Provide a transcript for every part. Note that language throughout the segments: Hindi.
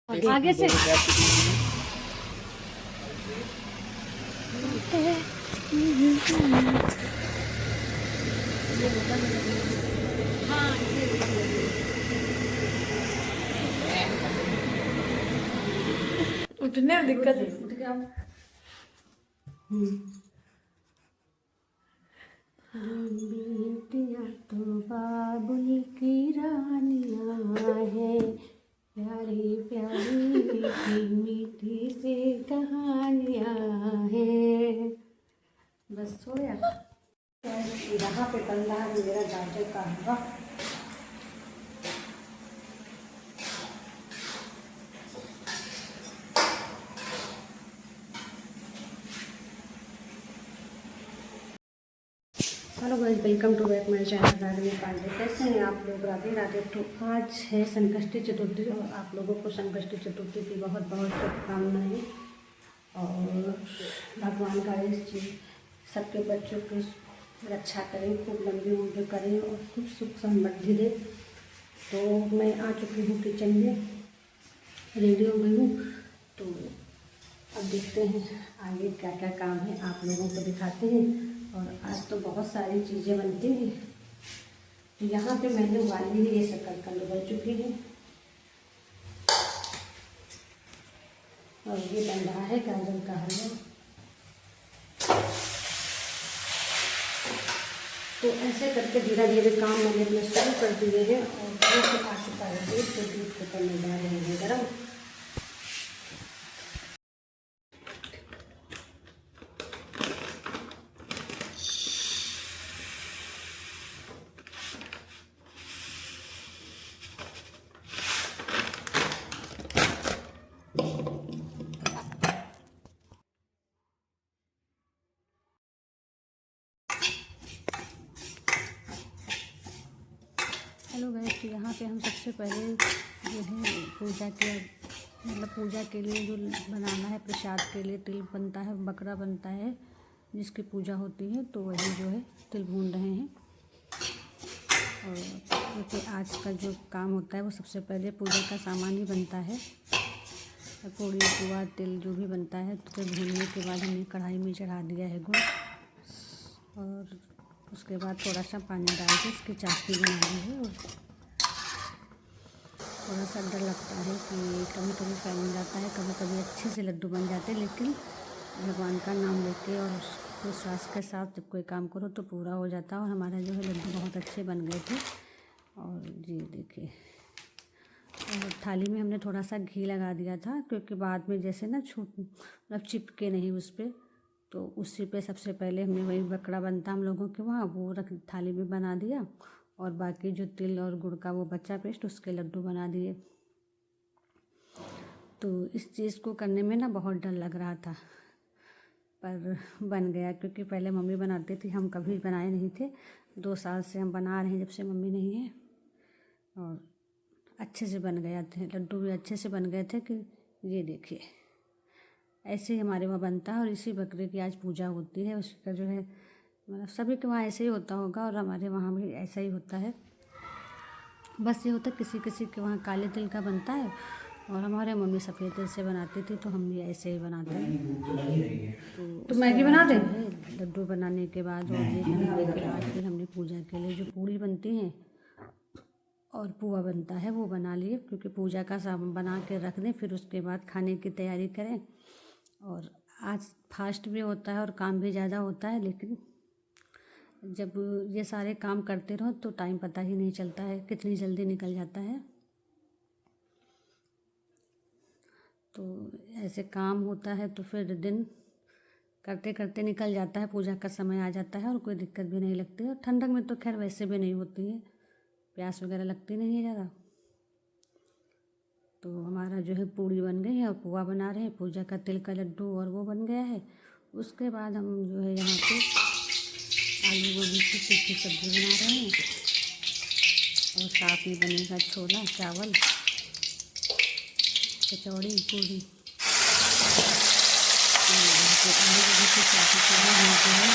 आगे से उठने में दिक्कत है। उठ गया। बेटियां तो बाबुल की रानियां है, प्यारी प्यारी मीठी मीठी सी कहानियां है। बस हो गया। यहाँ पे बन रहा है मेरा गाजर का हलवा। Hello guys, welcome to back मेरे चैनल राधे पांडे। कैसे हैं आप लोग? राधे राधे। तो आज है संकष्टी चतुर्थी और आप लोगों को संकष्टी चतुर्थी की बहुत बहुत शुभकामनाएं। और भगवान का जी सबके बच्चों की रक्षा करें, खूब लंबी उम्र करें और खूब सुख समृद्धि दे। तो मैं आ चुकी हूँ किचन में, रेडी हो गई हूँ। तो अब देखते हैं आगे क्या क्या काम है, आप लोगों को दिखाते हैं। और आज तो बहुत सारी चीज़ें बनती हैं। तो यहाँ पे मैंने उबाली हुई ये शकरकंद उबल चुकी है और ये बन रहा है गाजर का हलवा। तो ऐसे करके धीरे धीरे काम मैंने अपने शुरू कर दिए हैं। और दूध आ चुका है, दूध को करने जा रहे हैं गर्म। हेलो गाइस, तो यहाँ पे हम सबसे पहले जो है पूजा के मतलब पूजा के लिए जो बनाना है, प्रसाद के लिए तिल बनता है, बकरा बनता है जिसकी पूजा होती है। तो वही जो है तिल भून रहे हैं। और क्योंकि आज का जो काम होता है वो सबसे पहले पूजा का सामान ही बनता है, पूड़ी पुआ तिल जो भी बनता है। तो फिर भूनने के बाद हमने कढ़ाई में चढ़ा दिया है गुड़, और उसके बाद थोड़ा सा पानी डाल के इसकी चाशनी बना दी है। और थोड़ा सा डर लगता है कि कभी कभी फैल जाता है, कभी कभी अच्छे से लड्डू बन जाते हैं। लेकिन भगवान का नाम लेके और विश्वास के साथ जब कोई काम करो तो पूरा हो जाता है। और हमारा जो है लड्डू बहुत अच्छे बन गए थे। और जी देखिए, और थाली में हमने थोड़ा सा घी लगा दिया था क्योंकि बाद में जैसे ना मतलब चिपके नहीं उस पर। तो उसी पे सबसे पहले हमने वही बकरा बनता हम लोगों के वहाँ, वो रख थाली में बना दिया। और बाकी जो तिल और गुड़ का वो बचा पेस्ट, उसके लड्डू बना दिए। तो इस चीज़ को करने में ना बहुत डर लग रहा था, पर बन गया। क्योंकि पहले मम्मी बनाती थी, हम कभी बनाए नहीं थे। 2 साल से हम बना रहे हैं जब से मम्मी नहीं है। और अच्छे से बन गया थे लड्डू भी, अच्छे से बन गए थे। कि ये देखिए ऐसे ही हमारे वहाँ बनता है। और इसी बकरे की आज पूजा होती है। उसका जो है मतलब सभी के वहाँ ऐसे ही होता होगा और हमारे वहाँ भी ऐसा ही होता है। बस ये होता है किसी किसी के वहाँ काले तिल का बनता है और हमारे मम्मी सफ़ेद तिल से बनाती थी, तो हम भी ऐसे ही बनाते हैं। तो मैगी बना दें। लड्डू बनाने के बाद और ये बनाने के बाद फिर हमने पूजा के लिए जो पूड़ी बनती हैं और पुआ बनता है वो बना लिए। क्योंकि पूजा का सामान बना के रख दें, फिर उसके बाद खाने की तैयारी करें। और आज फास्ट भी होता है और काम भी ज़्यादा होता है। लेकिन जब ये सारे काम करते रहो तो टाइम पता ही नहीं चलता है, कितनी जल्दी निकल जाता है। तो ऐसे काम होता है तो फिर दिन करते करते निकल जाता है, पूजा का समय आ जाता है और कोई दिक्कत भी नहीं लगती। और ठंडक में तो खैर वैसे भी नहीं होती है, प्यास वगैरह लगती नहीं है ज़्यादा। तो हमारा जो है पूड़ी बन गई है और पुआ बना रहे हैं, पूजा का तिल का लड्डू और वो बन गया है। उसके बाद हम जो है यहाँ पे आलू गोभी की सूखी सब्ज़ी बना रहे हैं। और साथ में बनेगा छोला चावल, कचौड़ी पूड़ी। आलू गोभी की सब्ज़ी के लिए हम जो है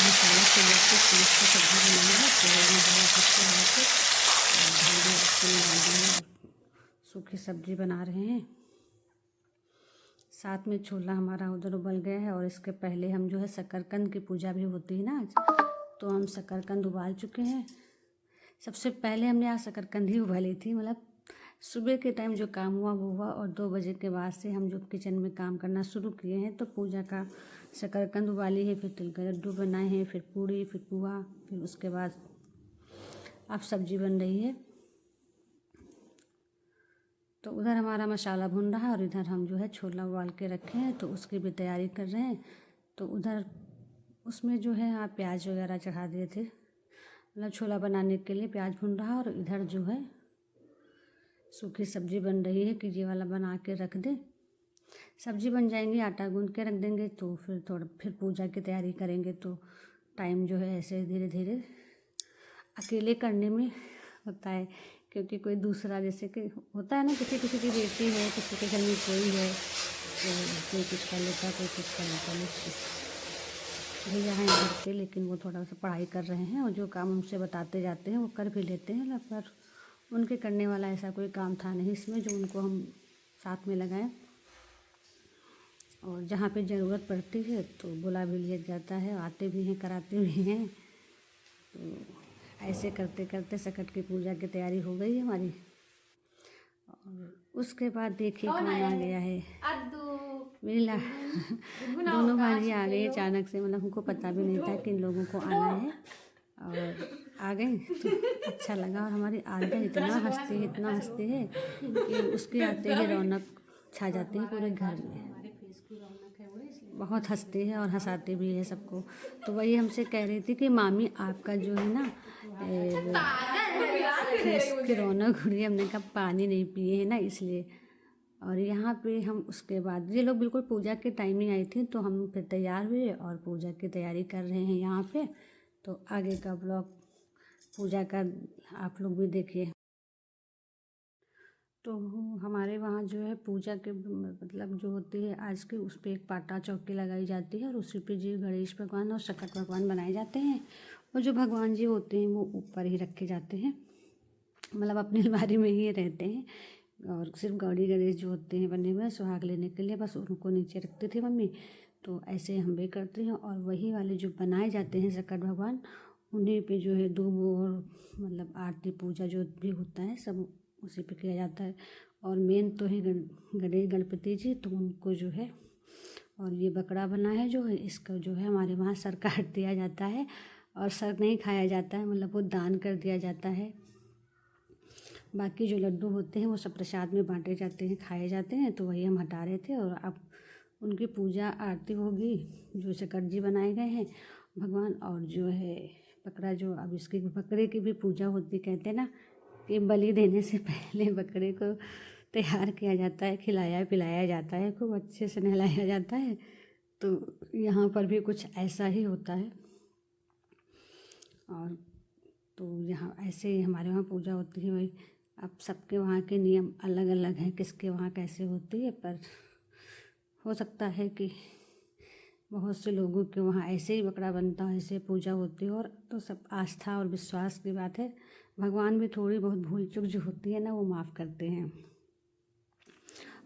मसाला तैयार के पीस की सब्ज़ी बनाएंगे। तो बहुत अच्छे लगा के भिंडी उसके में डाल देंगे, सूखी सब्जी बना रहे हैं, साथ में छोला हमारा उधर उबल गया है। और इसके पहले हम जो है शकरकंद की पूजा भी होती है ना आज, तो हम शकरकंद उबाल चुके हैं। सबसे पहले हमने आज शकरकंद ही उबाली थी, मतलब सुबह के टाइम जो काम हुआ वो हुआ। और 2 बजे के बाद से हम जो किचन में काम करना शुरू किए हैं, तो पूजा का शकरकंद उबाली है, फिर तिल का लड्डू बनाए हैं, फिर पूड़ी, फिर पुआ, फिर उसके बाद अब सब्जी बन रही है। तो उधर हमारा मसाला भुन रहा है और इधर हम जो है छोला उबाल के रखे हैं, तो उसकी भी तैयारी कर रहे हैं। तो उधर उसमें जो है आप प्याज वगैरह चढ़ा दिए थे, मतलब छोला बनाने के लिए प्याज भुन रहा है। और इधर जो है सूखी सब्जी बन रही है कि ये वाला बना के रख दे, सब्जी बन जाएंगी, आटा गूंद के रख देंगे, तो फिर पूजा की तैयारी करेंगे। तो टाइम जो है ऐसे धीरे धीरे अकेले करने में होता है, क्योंकि कोई दूसरा जैसे कि होता है ना, किसी किसी की बेटी है, किसी के घर में कोई है, तो कोई कुछ कर लेता, कोई कुछ कर लेता। भैया हैं घर पे, लेकिन वो थोड़ा सा पढ़ाई कर रहे हैं, और जो काम उनसे बताते जाते हैं वो कर भी लेते हैं, पर उनके करने वाला ऐसा कोई काम था नहीं इसमें जो उनको हम साथ में लगाएं। और जहाँ पे ज़रूरत पड़ती है तो बुला भी लिया जाता है, आते भी हैं, कराते भी हैं। तो ऐसे करते करते सकट की पूजा की तैयारी हो गई हमारी। और उसके बाद देखिए कौन आ गया है, मिला दोनों भांजी आ गई अचानक से, मतलब हमको पता भी नहीं था कि इन लोगों को आना है, और आ गई तो अच्छा लगा। और हमारी आद्या इतना हंसती है कि उसके आते ही रौनक छा जाती है पूरे घर में। बहुत हंसती है और हंसाती भी है सबको। तो वही हमसे कह रही थी कि मामी आपका जो है ना फेस की रौनक हो रही है। हमने कहा पानी नहीं पिए है ना इसलिए। और यहाँ पे हम उसके बाद ये लोग बिल्कुल पूजा के टाइम ही आई थी, तो हम फिर तैयार हुए और पूजा की तैयारी कर रहे हैं यहाँ पे। तो आगे का ब्लॉग पूजा का आप लोग भी देखिए। तो हमारे वहाँ जो है पूजा के मतलब जो होती है आज की, उस पर एक पाटा चौकी लगाई जाती है, और उसी पे जी गणेश भगवान और सकट भगवान बनाए जाते हैं। और जो भगवान जी होते हैं वो ऊपर ही रखे जाते हैं, मतलब अपनी अलमारी में ही रहते हैं। और सिर्फ गौरी गणेश जो होते हैं बने हुए सुहाग लेने के लिए, बस उनको नीचे रखती थी मम्मी। तो ऐसे हम भी करते हैं। और वही वाले जो बनाए जाते हैं सकट भगवान, उन्हीं पे जो है दूब और मतलब आरती पूजा जो भी होता है सब उसी पे किया जाता है। और मेन तो है गणेश गणपति जी, तो उनको जो है, और ये बकरा बना है जो है, इसका जो है हमारे वहाँ सर काट दिया जाता है। और सर नहीं खाया जाता है, मतलब वो दान कर दिया जाता है। बाकी जो लड्डू होते हैं वो सब प्रसाद में बांटे जाते हैं, खाए जाते हैं। तो वही हम हटा रहे थे। और अब उनकी पूजा आरती होगी, जो सकट जी बनाए गए हैं भगवान। और जो है बकरा, जो अब इसकी बकरे की भी पूजा होती, कहते हैं ना कि बलि देने से पहले बकरे को तैयार किया जाता है, खिलाया पिलाया जाता है, खूब अच्छे से नहलाया जाता है। तो यहाँ पर भी कुछ ऐसा ही होता है। और तो यहाँ ऐसे ही हमारे वहाँ पूजा होती है। वही अब सबके वहाँ के नियम अलग अलग हैं, किसके वहाँ कैसे होती है, पर हो सकता है कि बहुत से लोगों के वहाँ ऐसे ही बकरा बनता है, ऐसे पूजा होती है। और तो सब आस्था और विश्वास की बात है। भगवान भी थोड़ी बहुत भूल चूक जो होती है ना वो माफ़ करते हैं।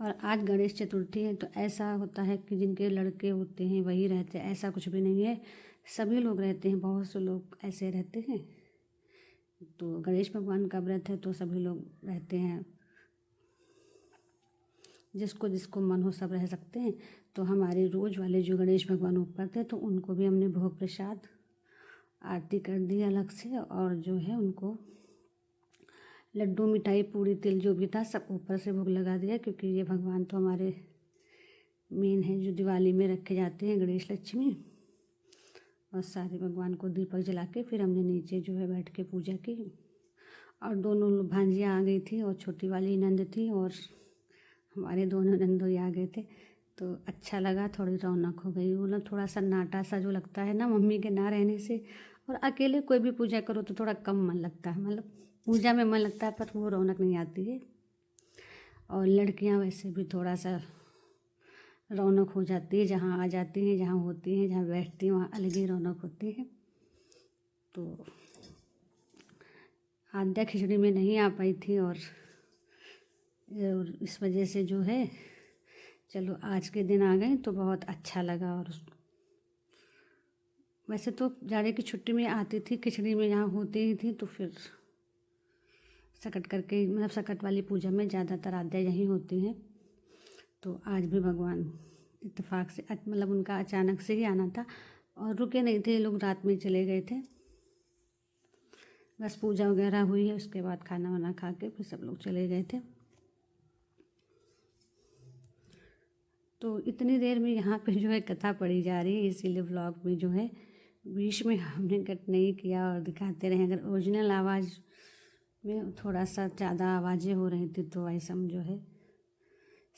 और आज गणेश चतुर्थी है, तो ऐसा होता है कि जिनके लड़के होते हैं वही रहते हैं, ऐसा कुछ भी नहीं है, सभी लोग रहते हैं, बहुत से लोग ऐसे रहते हैं। तो गणेश भगवान का व्रत है तो सभी लोग रहते हैं, जिसको जिसको मन हो सब रह सकते हैं। तो हमारे रोज़ वाले जो गणेश भगवान ऊपर थे, तो उनको भी हमने भोग प्रसाद आरती कर दी अलग से। और जो है उनको लड्डू मिठाई पूड़ी तिल जो भी था सब ऊपर से भोग लगा दिया, क्योंकि ये भगवान तो हमारे मेन है जो दिवाली में रखे जाते हैं, गणेश लक्ष्मी। और सारे भगवान को दीपक जला के फिर हमने नीचे जो है बैठ के पूजा की। और दोनों भांजियाँ आ गई थी, और छोटी वाली नंद थी, और हमारे दोनों नंदोई आ गए थे। तो अच्छा लगा, थोड़ी रौनक हो गई। वो ना थोड़ा सन्नाटा सा जो लगता है ना मम्मी के ना रहने से, और अकेले कोई भी पूजा करो तो थोड़ा कम मन लगता है, मतलब पूजा में मन लगता है पर वो रौनक नहीं आती है। और लड़कियां वैसे भी थोड़ा सा रौनक हो जाती है, जहाँ आ जाती हैं, जहाँ होती हैं, जहाँ बैठती हैं, वहाँ अलग ही रौनक होती है। तो आद्या खिचड़ी में नहीं आ पाई थी, और और इस वजह से जो है चलो आज के दिन आ गए तो बहुत अच्छा लगा। और वैसे तो जाड़े की छुट्टी में आती थी, खिचड़ी में यहाँ होती ही थी, तो फिर सकट करके मतलब सकट वाली पूजा में ज़्यादातर आद्या यहीं होती हैं। तो आज भी भगवान इत्तेफाक से मतलब उनका अचानक से ही आना था और रुके नहीं थे, लोग रात में चले गए थे। बस पूजा वगैरह हुई है, उसके बाद खाना वाना खा के फिर सब लोग चले गए थे। तो इतनी देर में यहाँ पे जो है कथा पढ़ी जा रही है, इसीलिए व्लॉग में जो है बीच में हमने कट नहीं किया और दिखाते रहे। अगर ओरिजिनल आवाज़ में थोड़ा सा ज़्यादा आवाज़ें हो रही थी तो वैसे हम जो है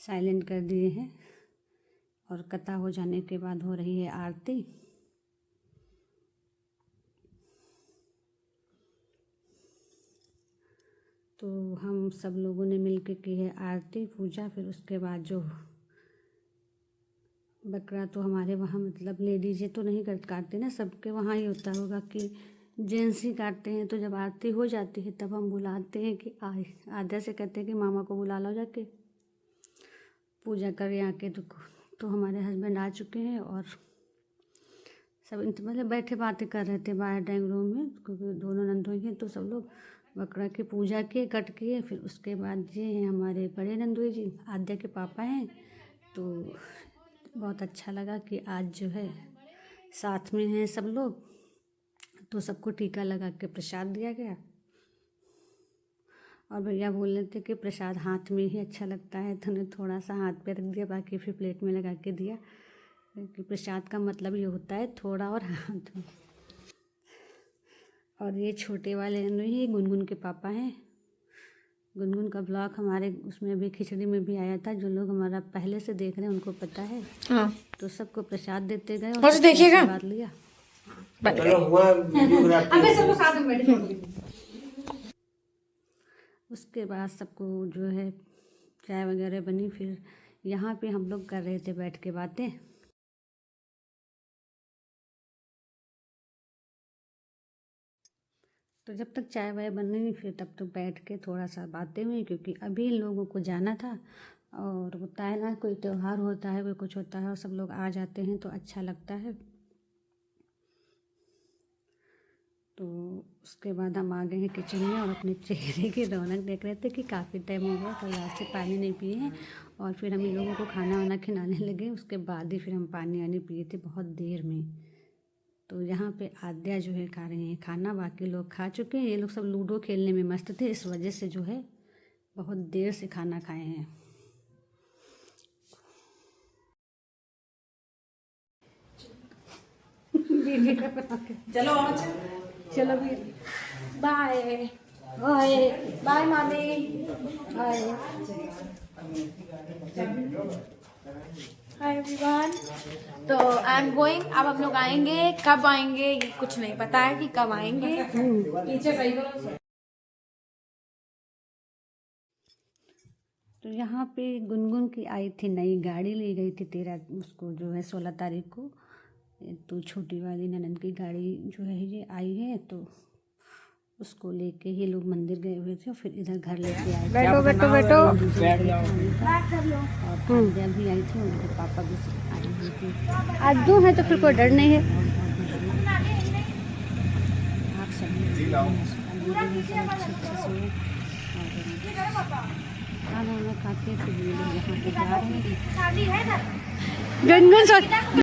साइलेंट कर दिए हैं। और कथा हो जाने के बाद हो रही है आरती। तो हम सब लोगों ने मिलकर की है आरती पूजा। फिर उसके बाद जो बकरा तो हमारे वहाँ मतलब लेडीजें तो नहीं काटते ना, सबके वहाँ ही होता होगा कि जेंट्स ही काटते हैं। तो जब आरती हो जाती है तब हम बुलाते हैं कि आए, आद्या से कहते हैं कि मामा को बुला लो जाके पूजा कर आके। तो हमारे हस्बैंड आ चुके हैं और सब मतलब बैठे बातें कर रहे थे बाहर ड्राइंग रूम में, क्योंकि दोनों नंदोई हैं। तो सब लोग बकरा की पूजा किए, कट किए। फिर उसके बाद ये हैं हमारे बड़े नंदोई जी, आद्या के पापा हैं। तो बहुत अच्छा लगा कि आज जो है साथ में हैं सब लोग। तो सबको टीका लगा के प्रसाद दिया गया। और भैया बोल रहे थे कि प्रसाद हाथ में ही अच्छा लगता है, तो उन्हें थोड़ा सा हाथ पे रख दिया, बाकी फिर प्लेट में लगा के दिया। कि प्रसाद का मतलब ये होता है थोड़ा और हाथ में। और ये छोटे वाले ही गुनगुन के पापा हैं। गुनगुन का ब्लॉग हमारे उसमें भी खिचड़ी में भी आया था। जो लोग हमारा पहले से देख रहे हैं उनको पता है। हाँ। तो सबको प्रसाद देते गए और देखिएगा बात लिया। उसके बाद सबको जो है चाय वगैरह बनी। फिर यहाँ पे हम लोग कर रहे थे बैठ के बातें। तो जब तक चाय वाय बन रही फिर तब तक बैठ के थोड़ा सा बातें हुई, क्योंकि अभी लोगों को जाना था। और होता है ना, कोई त्यौहार होता है, कोई कुछ होता है और सब लोग आ जाते हैं तो अच्छा लगता है। तो उसके बाद हम आ गए हैं किचन में और अपने चेहरे की रौनक देख रहे थे कि काफ़ी टाइम हो गया, तो लास्ट से पानी नहीं पिए हैं। और फिर हम इन लोगों को खाना वाना खिलाने लगे, उसके बाद ही फिर हम पानी वानी पिए थे बहुत देर में। तो यहाँ पे आद्या जो है खा रही हैं खाना, बाकी लोग खा चुके हैं। ये लोग सब लूडो खेलने में मस्त थे, इस वजह से जो है बहुत देर से खाना खाए हैं। चलो चलो भी बाय बाय बाय मामी बाय। Hi everyone. तो आई एम गोइंग। अब हम लोग आएंगे, कब आएंगे ये कुछ नहीं पता है कि कब आएंगे। पीछे सही करो। तो यहाँ पे गुनगुन की आई थी नई गाड़ी, ली गई थी 16 तारीख को। तो छोटी वाली ननद की गाड़ी जो है ये आई है, तो उसको लेके ही लोग मंदिर गए हुए थे और फिर इधर घर लेके आए। बैठो बैठो बैठो बैठ जाओ। और आद्या भी आई थी, उनके पापा भी आए हुए थे। आज दो है तो फिर कोई डर नहीं है। आप सब अच्छे से खाना वाना खा के फिर यहाँ पे जा रहे हैं। गुनगुन